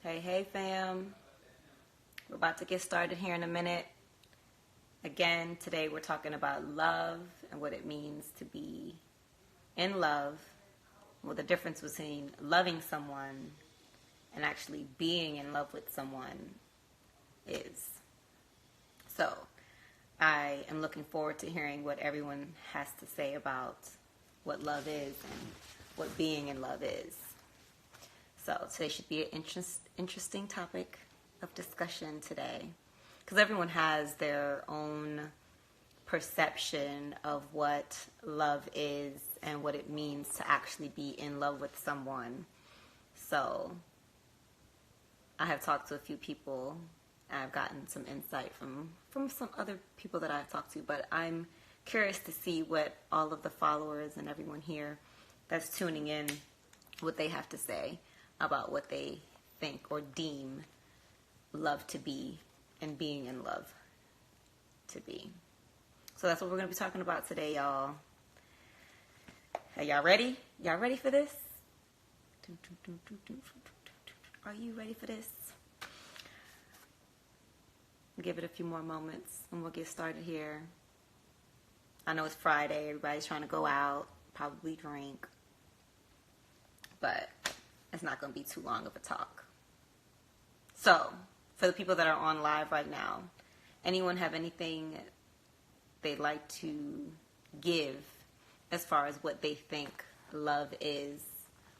Hey, fam. We're about to get started here in a minute. Again, today we're talking about love and what it means to be in love, what the difference between loving someone and actually being in love with someone is. So, I am looking forward to hearing what everyone has to say about what love is and what being in love is. So today should be an interesting topic of discussion today, because everyone has their own perception of what love is and what it means to actually be in love with someone. So I have talked to a few people, and I've gotten some insight from some other people that I've talked to, but I'm curious to see what all of the followers and everyone here that's tuning in, what they have to say about what they think or deem love to be and being in love to be. So that's what we're going to be talking about today, y'all. Are y'all ready? Y'all ready for this? Are you ready for this? Give it a few more moments and we'll get started here. I know it's Friday. Everybody's trying to go out, probably drink. But it's not going to be too long of a talk. So, for the people that are on live right now, anyone have anything they'd like to give as far as what they think love is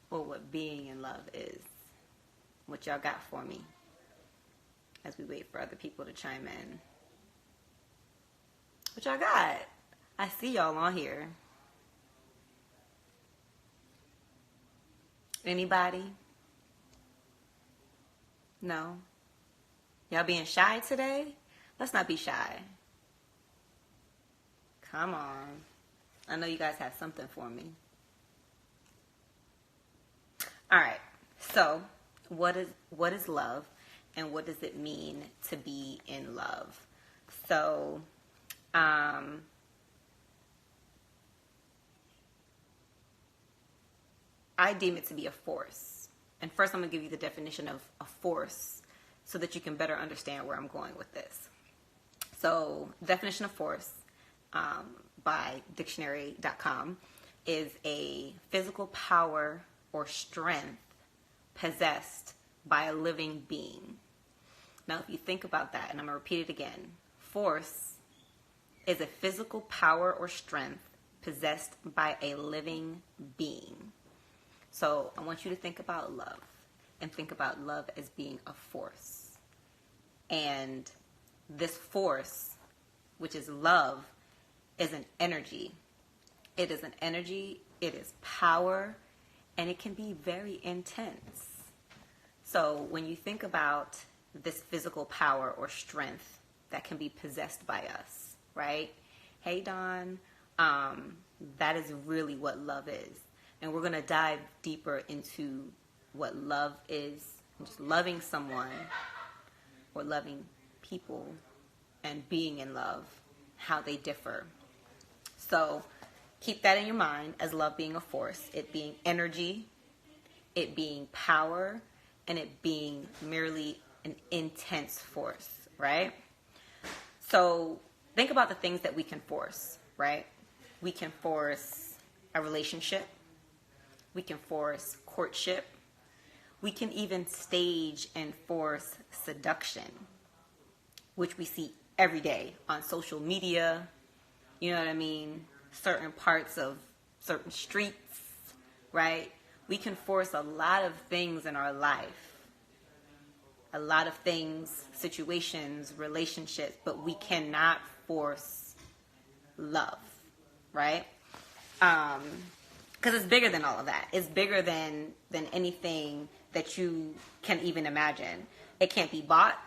or what being in love is? What y'all got for me as we wait for other people to chime in? What y'all got? I see y'all on here. Anybody? No? Y'all being shy today? Let's not be shy. Come on. I know you guys have something for me. Alright, so what is love and what does it mean to be in love? So, I deem it to be a force. And first I'm going to give you the definition of a force so that you can better understand where I'm going with this. So, definition of force by dictionary.com is a physical power or strength possessed by a living being. Now, if you think about that, and I'm going to repeat it again, force is a physical power or strength possessed by a living being. So I want you to think about love and think about love as being a force. And this force, which is love, is an energy. It is an energy, it is power, and it can be very intense. So when you think about this physical power or strength that can be possessed by us, right? Hey, Don, that is really what love is. And we're going to dive deeper into what love is, just loving someone or loving people and being in love, how they differ. So keep that in your mind as love being a force, it being energy, it being power, and it being merely an intense force, right? So think about the things that we can force, right? We can force a relationship. We can force courtship. We can even stage and force seduction, which we see every day on social media. You know what I mean? Certain parts of certain streets, right? We can force a lot of things in our life. A lot of things, situations, relationships, but we cannot force love, right? Because it's bigger than all of that. It's bigger than anything that you can even imagine. It can't be bought.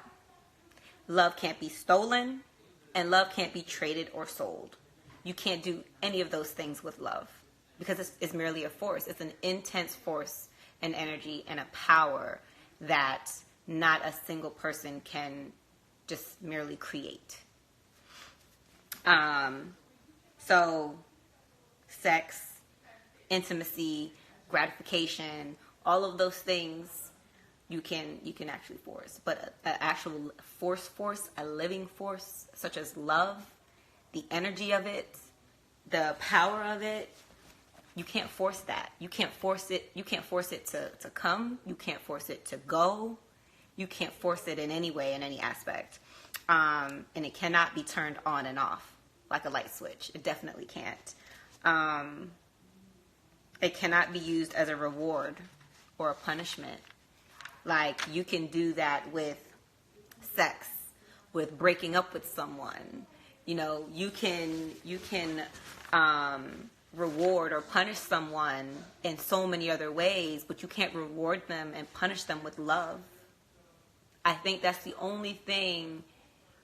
Love can't be stolen. And love can't be traded or sold. You can't do any of those things with love because it's merely a force. It's an intense force and energy and a power that not a single person can just merely create. So sex, intimacy, gratification, all of those things, you can actually force. But an actual force, a living force, such as love, the energy of it, the power of it, you can't force that. You can't force it. You can't force it to come. You can't force it to go. You can't force it in any way, in any aspect. And it cannot be turned on and off like a light switch. It definitely can't. It cannot be used as a reward or a punishment. Like, you can do that with sex, with breaking up with someone. You know, you can reward or punish someone in so many other ways, but you can't reward them and punish them with love. I think that's the only thing,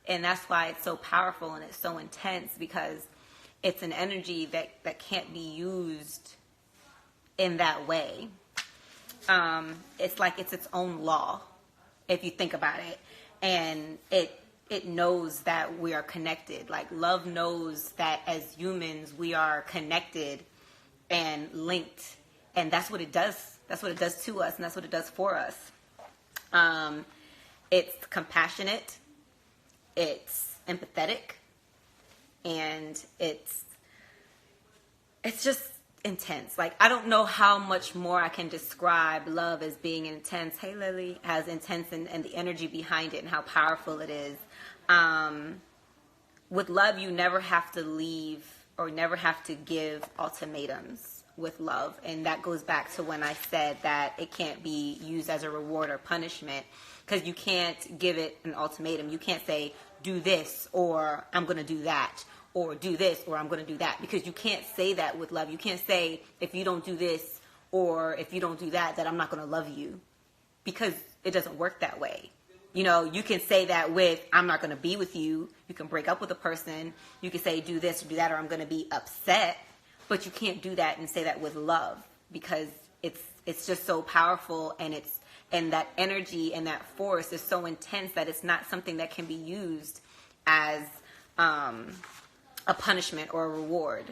and that's why it's so powerful and it's so intense, because it's an energy that can't be used in that way. It's like it's its own law, if you think about it. And it knows that we are connected. Like, love knows that as humans, we are connected and linked. And that's what it does. That's what it does to us, and that's what it does for us. It's compassionate. It's empathetic. And it's just intense. Like, I don't know how much more I can describe love as being intense. Hey, Lily, as intense, and the energy behind it and how powerful it is. With love, you never have to leave or never have to give ultimatums with love. And that goes back to when I said that it can't be used as a reward or punishment, because you can't give it an ultimatum. You can't say, do this, or I'm going to do that, or do this, or I'm going to do that, because you can't say that with love. You can't say, if you don't do this, or if you don't do that, that I'm not going to love you, because it doesn't work that way. You know, you can say that with, I'm not going to be with you. You can break up with a person. You can say, do this or do that, or I'm going to be upset. But you can't do that and say that with love, because it's just so powerful, and that energy and that force is so intense that it's not something that can be used as a punishment or a reward.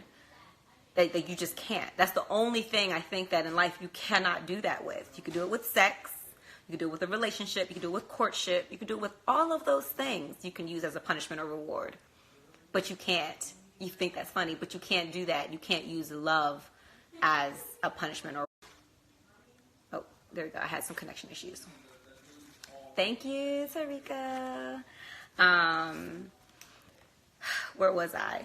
That you just can't. That's the only thing I think that in life you cannot do that with. You can do it with sex. You can do it with a relationship. You can do it with courtship. You can do it with all of those things you can use as a punishment or reward. But you can't. You think that's funny, but you can't do that. You can't use love as a punishment or... Oh, there we go. I had some connection issues. Thank you, Tarika. Where was I?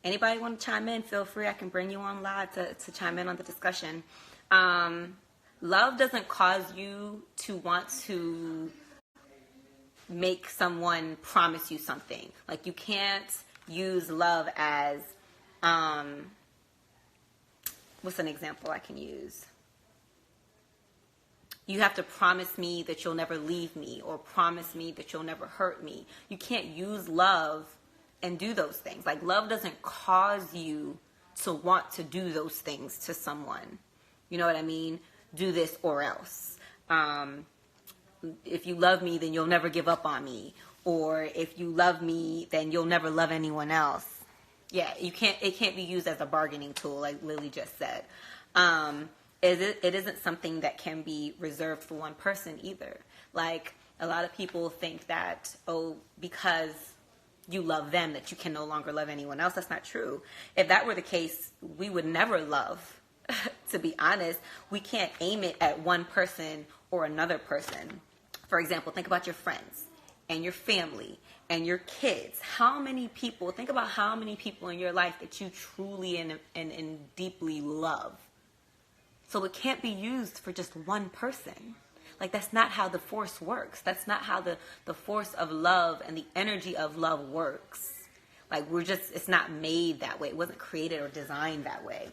Anybody want to chime in? Feel free. I can bring you on live to chime in on the discussion. Love doesn't cause you to want to make someone promise you something. Like, you can't use love as, what's an example I can use? You have to promise me that you'll never leave me, or promise me that you'll never hurt me. You can't use love and do those things. Like, love doesn't cause you to want to do those things to someone. You know what I mean? Do this or else. If you love me, then you'll never give up on me. Or if you love me, then you'll never love anyone else. Yeah, it can't be used as a bargaining tool, like Lily just said. It isn't something that can be reserved for one person either. Like, a lot of people think that, because you love them, that you can no longer love anyone else. That's not true. If that were the case, we would never love. To be honest, we can't aim it at one person or another person. For example, think about your friends and your family and your kids. Think about how many people in your life that you truly and deeply love. So it can't be used for just one person. Like, that's not how the force works. That's not how the force of love and the energy of love works. Like, it's not made that way. It wasn't created or designed that way.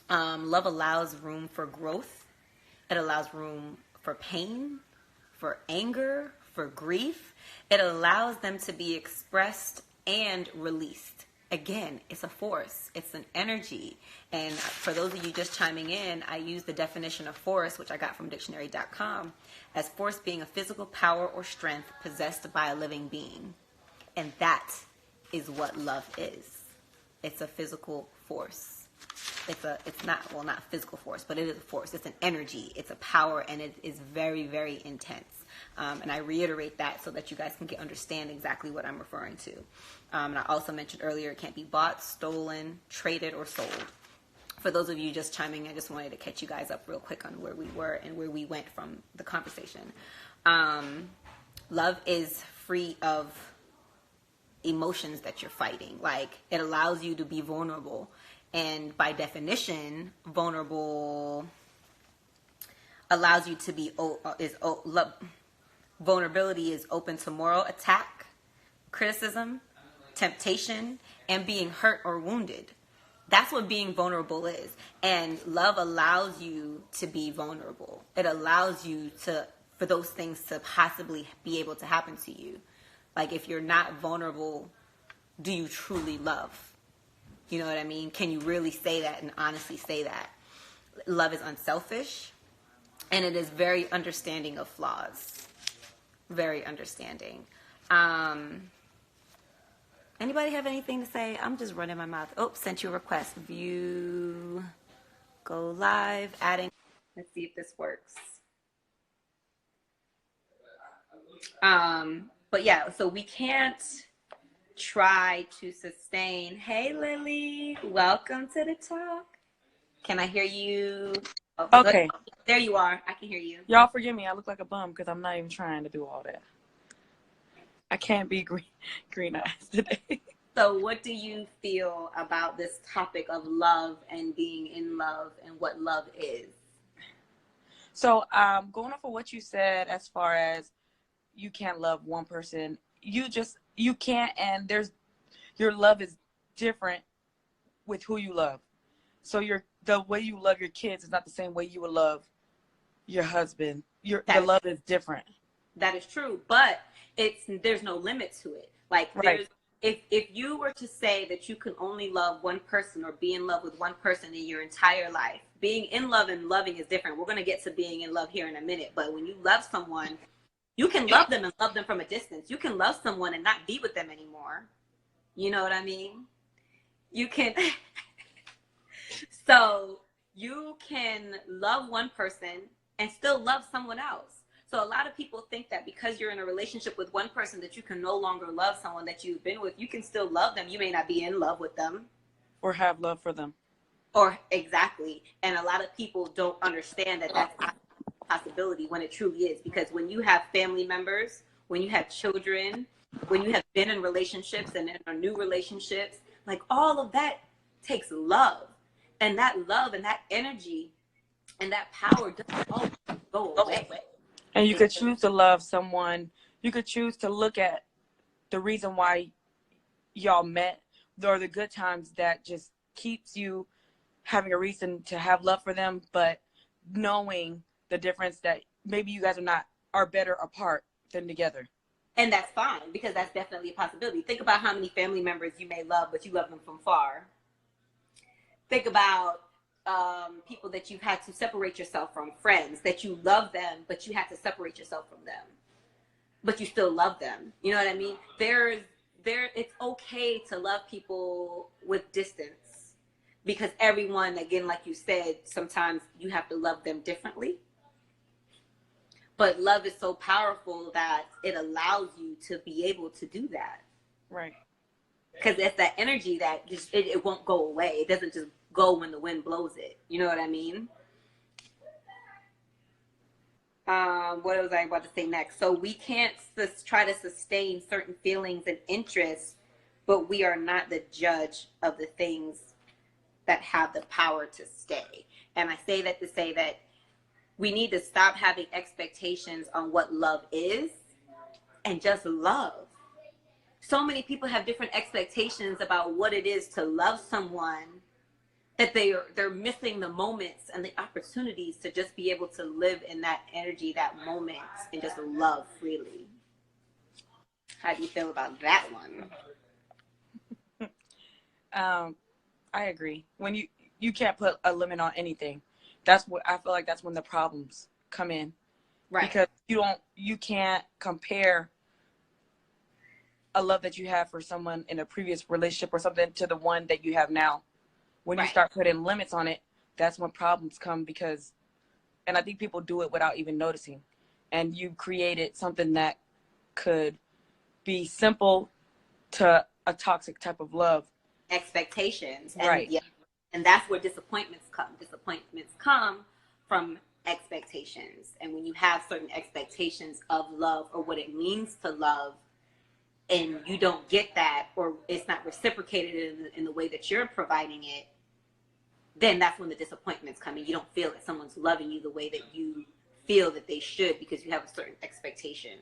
Love allows room for growth. It allows room for pain, for anger, for grief. It allows them to be expressed and released. Again, it's a force. It's an energy. And for those of you just chiming in, I use the definition of force, which I got from dictionary.com, as force being a physical power or strength possessed by a living being. And that is what love is. It's a physical force. not physical force, but it is a force. It's an energy. It's a power, and it is very, very intense. And I reiterate that so that you guys can understand exactly what I'm referring to. And I also mentioned earlier, it can't be bought, stolen, traded, or sold. For those of you just chiming, I just wanted to catch you guys up real quick on where we were and where we went from the conversation. Love is free of emotions that you're fighting. Like, it allows you to be vulnerable. And by definition, vulnerable allows you to be, vulnerability is open to moral attack, criticism, temptation, and being hurt or wounded. That's what being vulnerable is. And love allows you to be vulnerable. It allows you for those things to possibly be able to happen to you. Like, if you're not vulnerable, do you truly love? You know what I mean? Can you really say that and honestly say that? Love is unselfish, and it is very understanding of flaws. Very understanding. Anybody have anything to say? I'm just running my mouth. Oh, sent you a request. View, go live, adding. Let's see if this works. But yeah, so we can't try to sustain. Hey, Lily, welcome to the talk. Can I hear you? Oh, okay. There you are. I can hear you. Y'all forgive me. I look like a bum because I'm not even trying to do all that. I can't be green eyes today. So what do you feel about this topic of love and being in love and what love is? So going off of what you said, as far as you can't love one person, you can't, and your love is different with who you love. So the way you love your kids is not the same way you would love your husband. The love is different. That is true, but there's no limit to it. Like, right. If you were to say that you can only love one person or be in love with one person in your entire life, being in love and loving is different. We're going to get to being in love here in a minute, but when you love someone, you can love them and love them from a distance. You can love someone and not be with them anymore. You know what I mean? You can. So you can love one person and still love someone else. So a lot of people think that because you're in a relationship with one person that you can no longer love someone that you've been with. You can still love them. You may not be in love with them. Or have love for them. Or exactly. And a lot of people don't understand that that's a possibility when it truly is. Because when you have family members, when you have children, when you have been in relationships and in new relationships, like, all of that takes love. And that love and that energy and that power doesn't always go away. And you could choose to love someone. You could choose to look at the reason why y'all met, or the good times that just keeps you having a reason to have love for them, but knowing the difference that maybe you guys are better apart than together. And that's fine, because that's definitely a possibility. Think about how many family members you may love, but you love them from far. Think about people that you've had to separate yourself from, friends that you love them, but you had to separate yourself from them, but you still love them. You know what I mean? It's okay to love people with distance, because everyone, again, like you said, sometimes you have to love them differently. But love is so powerful that it allows you to be able to do that. Right. Because it's that energy that just it won't go away. It doesn't just go when the wind blows it. You know what I mean? What was I about to say next? So we can't try to sustain certain feelings and interests, but we are not the judge of the things that have the power to stay. And I say that to say that we need to stop having expectations on what love is and just love. So many people have different expectations about what it is to love someone, that they're missing the moments and the opportunities to just be able to live in that energy, that moment, and just love freely. How do you feel about that one? I agree. When you can't put a limit on anything, that's what I feel like. That's when the problems come in, right? Because you can't compare a love that you have for someone in a previous relationship or something to the one that you have now. When you Right. start putting limits on it, that's when problems come because, and I think people do it without even noticing. And you created something that could be simple to a toxic type of love. Expectations. And Right. yeah, and that's where disappointments come. Disappointments come from expectations. And when you have certain expectations of love or what it means to love, and you don't get that, or it's not reciprocated in the way that you're providing it, then that's when the disappointments come and you don't feel that someone's loving you the way that you feel that they should because you have a certain expectation.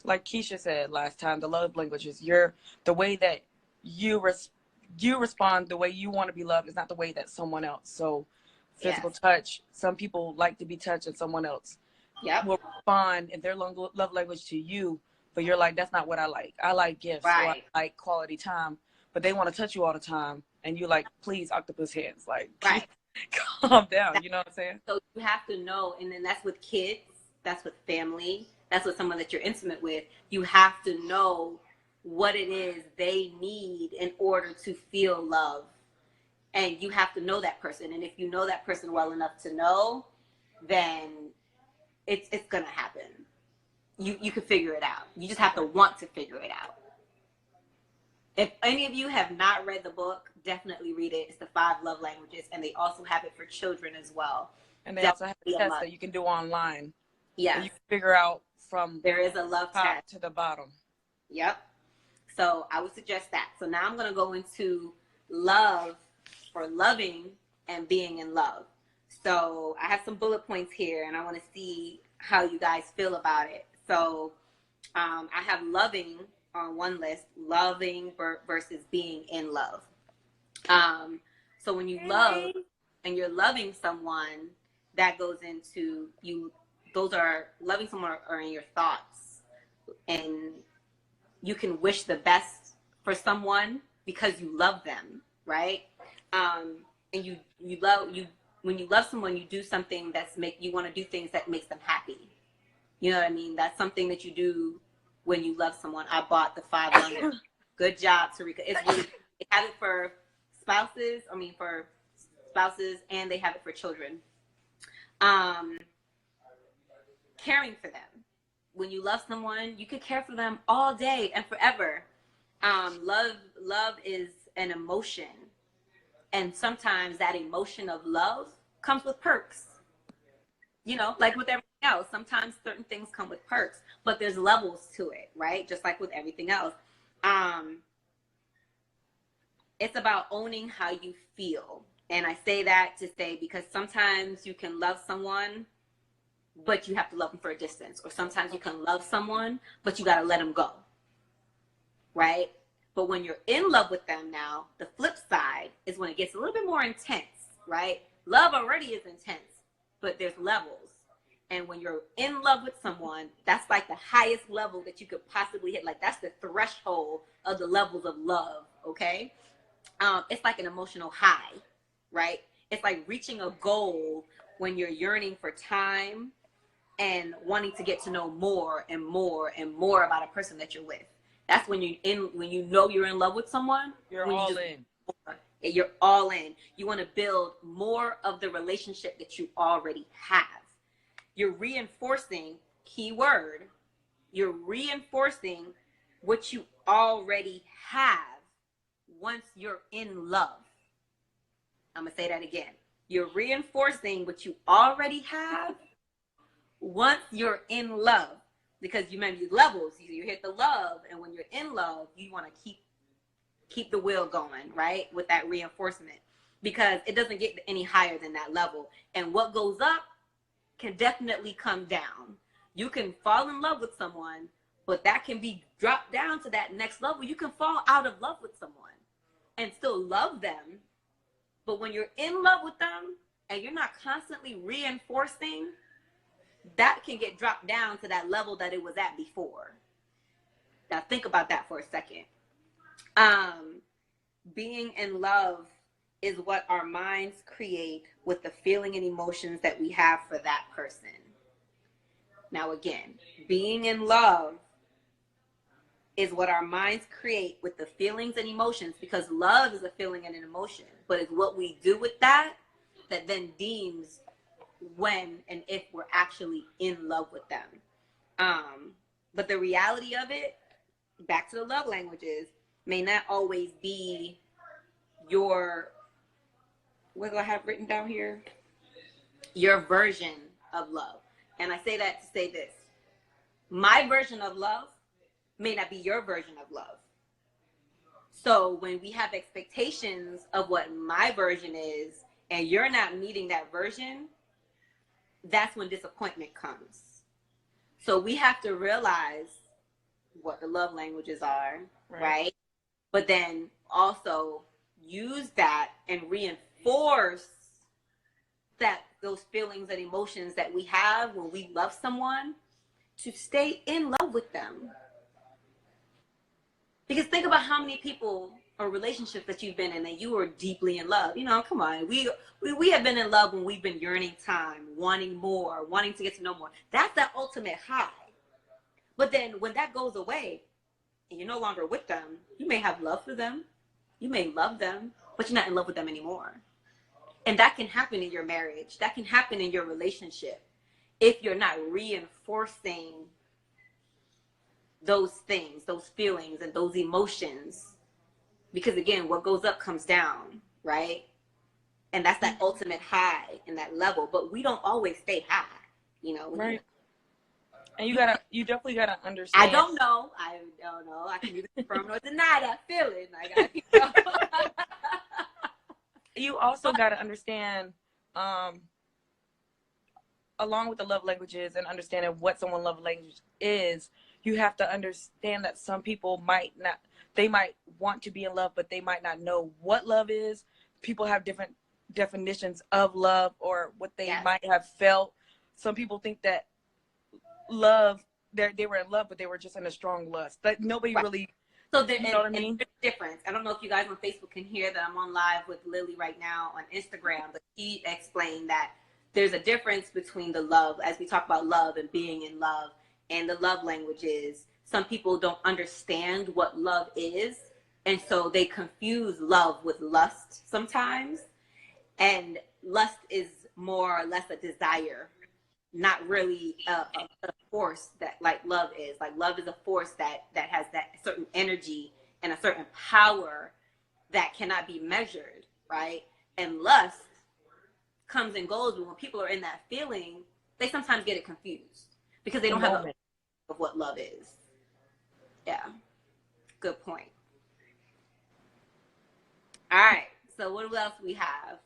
Like Keisha said last time, the love language is the way that you respond, the way you want to be loved is not the way that someone else. So physical Yes. touch, some people like to be touched and someone else Yep. will respond in their love language to you, but you're like, that's not what I like. I like gifts or I Right. like quality time, but they want to touch you all the time. And you like, please, octopus hands. Like, Right. calm down. You know what I'm saying? So you have to know, and then that's with kids, that's with family, that's with someone that you're intimate with. You have to know what it is they need in order to feel love. And you have to know that person. And if you know that person well enough to know, then it's gonna happen. You can figure it out. You just have to want to figure it out. If any of you have not read the book, definitely read it. It's the 5 Love Languages, and they also have it for children as well. And they also have a test that you can do online. Yes. And you can figure out from there is a love top test to the bottom. Yep. So I would suggest that. So now I'm going to go into love for loving and being in love. So I have some bullet points here, and I want to see how you guys feel about it. So I have loving on one list, loving versus being in love. So when you love and you're loving someone, that goes into you. Those are loving someone are in your thoughts, and you can wish the best for someone because you love them, right? And you love you when you love someone, you do something you want to do things that makes them happy. You know what I mean? That's something that you do when you love someone. I bought the 5 languages. Good job, Tarika. It's really they have it for spouses. For spouses, and they have it for children. Caring for them. When you love someone, you could care for them all day and forever. Love is an emotion, and sometimes that emotion of love comes with perks. Like with everything else, sometimes certain things come with perks, but there's levels to it, right? Just like with everything else. It's about owning how you feel. And I say that to say because sometimes you can love someone, but you have to love them for a distance. Or sometimes you can love someone, but you got to let them go, right? But when you're in love with them now, the flip side is when it gets a little bit more intense, right? Love already is intense, but there's levels. And when you're in love with someone, that's like the highest level that you could possibly hit. Like that's the threshold of the levels of love, okay? It's like an emotional high, right? It's like reaching a goal when you're yearning for time and wanting to get to know more and more and more about a person that you're with. That's when you know you're in love with someone. You're all in. You're all in. You want to build more of the relationship that you already have. You're reinforcing, key word, you're reinforcing what you already have once you're in love. I'm going to say that again. You're reinforcing what you already have once you're in love. Because you remember levels, you hit the love, and when you're in love, you want to keep the wheel going, right? With that reinforcement. Because it doesn't get any higher than that level. And what goes up can definitely come down. You can fall in love with someone, but that can be dropped down to that next level. You can fall out of love with someone and still love them. But when you're in love with them and you're not constantly reinforcing, that can get dropped down to that level that it was at before. Now think about that for a second. Being in love is what our minds create with the feeling and emotions that we have for that person. Now again, being in love is what our minds create with the feelings and emotions, because love is a feeling and an emotion, but it's what we do with that that then deems when and if we're actually in love with them. But the reality of it, back to the love languages, may not always be your, what do I have written down here? Your version of love. And I say that to say this. My version of love may not be your version of love. So when we have expectations of what my version is and you're not meeting that version, that's when disappointment comes. So we have to realize what the love languages are, right? But then also use that and reinforce that those feelings and emotions that we have when we love someone to stay in love with them. Because think about how many people or relationships that you've been in that you were deeply in love. You know, come on. We have been in love when we've been yearning time, wanting more, wanting to get to know more. That's that ultimate high. But then when that goes away and you're no longer with them, you may have love for them. You may love them, but you're not in love with them anymore. And that can happen in your marriage. That can happen in your relationship if you're not reinforcing those things, those feelings, and those emotions. Because again, what goes up comes down, right? And that's that ultimate high in that level. But we don't always stay high, you know. Right. And you definitely gotta understand. I don't know. I can neither confirm nor deny that feeling. You know. You also gotta understand, along with the love languages and understanding what someone's love language is, you have to understand that some people might want to be in love, but they might not know what love is. People have different definitions of love or what they might have felt. Some people think that love, they were in love, but they were just in a strong lust. That nobody really. So there, you know what I mean? There's a difference. I don't know if you guys on Facebook can hear that I'm on live with Lily right now on Instagram, but she explained that there's a difference between the love, as we talk about love and being in love, and the love languages. Some people don't understand what love is, and so they confuse love with lust sometimes. And lust is more or less a desire, not really a force that like love is. Like love is a force that has that certain energy and a certain power that cannot be measured, right? And lust comes and goes, but when people are in that feeling, they sometimes get it confused because they don't have a of what love is. Yeah, good point. All right, so what else we have?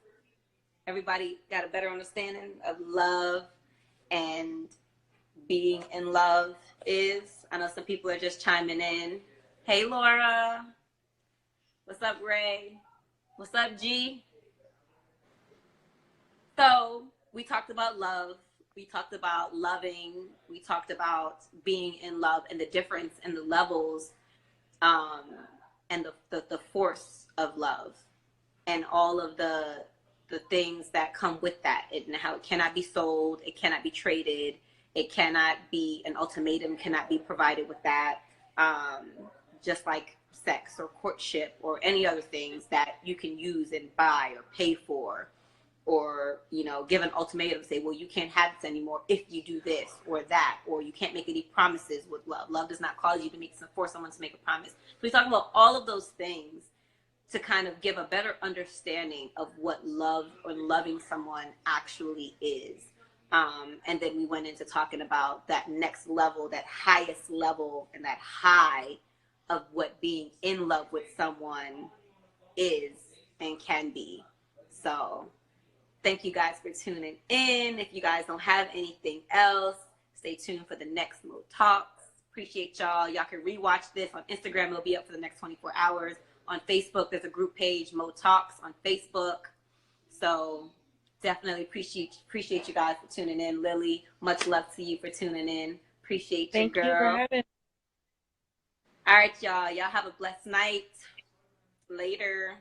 Everybody got a better understanding of love and being in love is? I know some people are just chiming in. Hey, Laura. What's up, Ray? What's up, G? So we talked about love. We talked about loving. We talked about being in love and the difference in the levels and the force of love and all of the things that come with that and how it cannot be sold. It cannot be traded. It cannot be an ultimatum, cannot be provided with that. Just like sex or courtship or any other things that you can use and buy or pay for, or, you know, give an ultimatum, say, well, you can't have this anymore if you do this or that, or you can't make any promises with love. Love does not cause you to force someone to make a promise. So we talk about all of those things to kind of give a better understanding of what love or loving someone actually is. And then we went into talking about that next level, that highest level, and that high of what being in love with someone is and can be. So thank you guys for tuning in. If you guys don't have anything else, stay tuned for the next Mo Talks. Appreciate y'all. Y'all can rewatch this on Instagram. It'll be up for the next 24 hours. On Facebook, there's a group page, Mo Talks on Facebook. So definitely appreciate you guys for tuning in. Lily, much love to you for tuning in. Appreciate you, girl. Thank you for having me. All right, y'all. Y'all have a blessed night. Later.